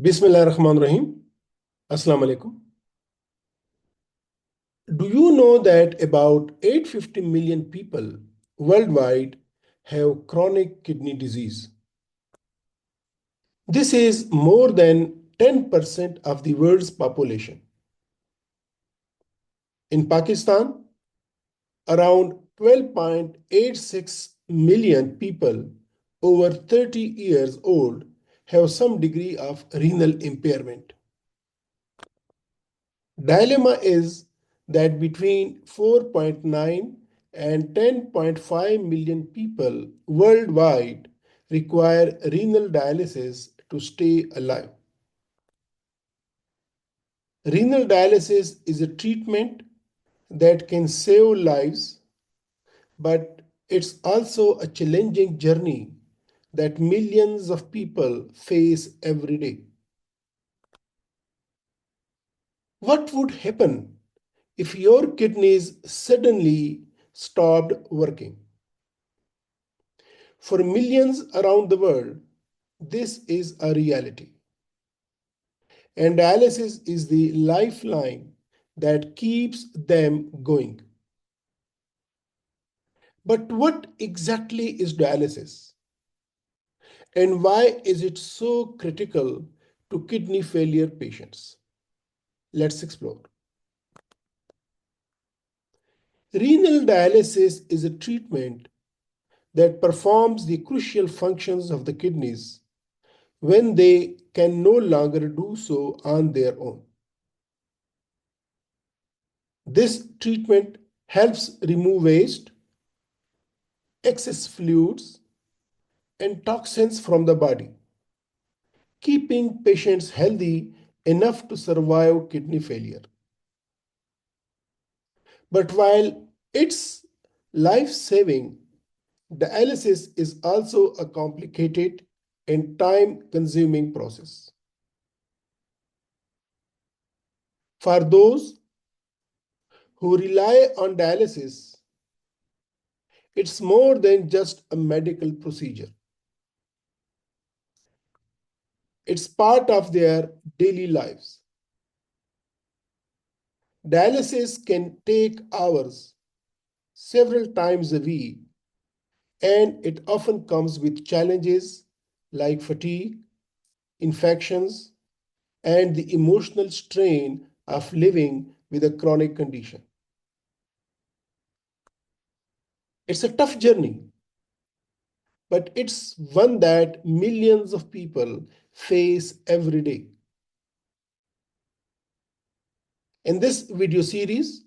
Bismillahirrahmanirrahim. Assalamu alaikum. Do you know that about 850 million people worldwide have chronic kidney disease? This is more than 10% of the world's population. In Pakistan, around 12.86 million people over 30 years old have some degree of renal impairment. Dilemma is that between 4.9 and 10.5 million people worldwide require renal dialysis to stay alive. Renal dialysis is a treatment that can save lives, but it's also a challenging journey that millions of people face every day. What would happen if your kidneys suddenly stopped working? For millions around the world, this is a reality. And dialysis is the lifeline that keeps them going. But what exactly is dialysis? And why is it so critical to kidney failure patients? Let's explore. Renal dialysis is a treatment that performs the crucial functions of the kidneys when they can no longer do so on their own. This treatment helps remove waste, excess fluids, and toxins from the body, keeping patients healthy enough to survive kidney failure. But while it's life-saving, dialysis is also a complicated and time-consuming process. For those who rely on dialysis, it's more than just a medical procedure. It's part of their daily lives. Dialysis can take hours, several times a week, and it often comes with challenges like fatigue, infections, and the emotional strain of living with a chronic condition. It's a tough journey, but it's one that millions of people face every day. In this video series,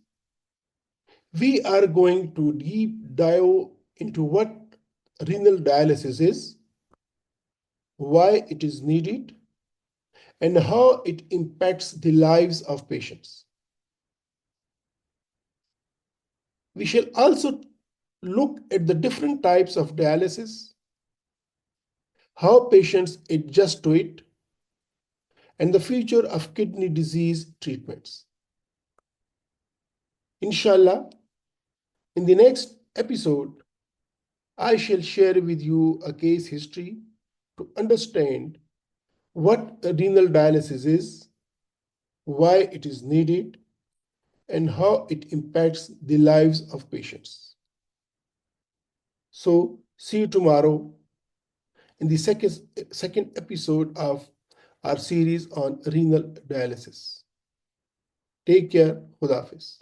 we are going to deep dive into what renal dialysis is, why it is needed, and how it impacts the lives of patients. We shall also look at the different types of dialysis, how patients adjust to it, and the future of kidney disease treatments. Inshallah, in the next episode, I shall share with you a case history to understand what renal dialysis is, why it is needed, and how it impacts the lives of patients. So, see you tomorrow in the second episode of our series on renal dialysis. Take care. Khuda Hafiz.